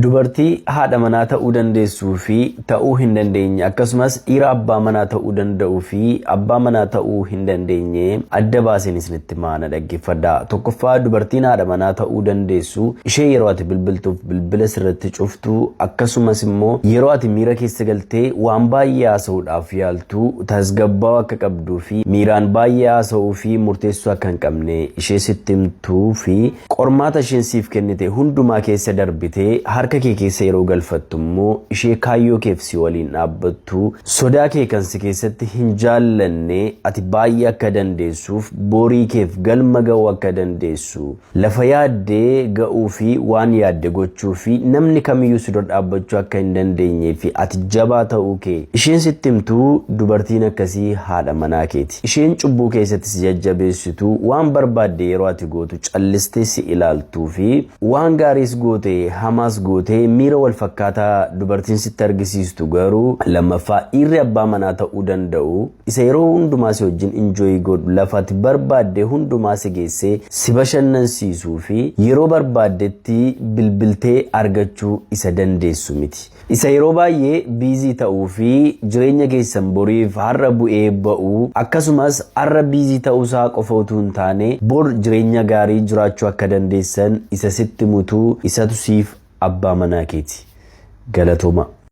Dubartii haadha manaa ta'uu dandeessuu fi ta'uu hin dandeenye akkasumas dhiira abbaa manaa ta'uu danda'uu fi abbaa manaa ta'uu hin dandeenye adda baaseen isinitti maana dhaggeeffadha. Tokkoffaa dubartiin haadha manaa ta'uu dandeessu ishee yeroo ati bilbiltuuf bilbila sirratti cuftu akkasumas immoo yeroo ati miira keessa galtee waan baay'ee haasa'uudhaaf yaaltu tasgabbaa'uu akka qabduu fi miiraan baay'ee haasa'uu fi murteessuu akka hin qabne ishee sitti himtuu fi qormaata isheen siif kennite hundumaa keessa darbitee harka kee keessa yeroo galfattu immoo ishee kaayyoo keef si waliin dhaabbattu sodaa kee kan si keessatti hin jaallanne ati baay'ee akka dandeessuuf borii keef galma ga'uu akka dandeessu lafa yaaddee ga'uu fi waan yaadde gochuu fi namni kamiyyuu si dura dhaabbachuu akka hin dandeenyee fi ati jabaa ta'uu kee isheen sitti himtuu dubartiin akkasii haadha manaa keeti. Isheen cubbuu keessatti si jajjabeessitu waan barbaadde yeroo ati gootu callistee si ilaaltuu fi waan gaariis goote hamaas gootee miira wal fakkaataa dubartiin sitti argisiistu garuu lammaffaa dhiirri abbaa manaa ta'uu danda'u isa yeroo hundumaa si wajjin enjoy godhu lafatti barbaadde hundumaa si geessee si bashannansiisuu fi yeroo barbaaddetti bilbiltee argachuu isa dandeessu miti. Isa yeroo baay'ee biizii ta'uu fi jireenya keessan boriif har'a bu'ee ba'uu akkasumas har'a biizii ta'uusaa qofa utuu hin taane bor jireenya gaarii jiraachuu akka dandeessan isa sitti mutuu isatu siif abbaa manaa keeti. Galatooma.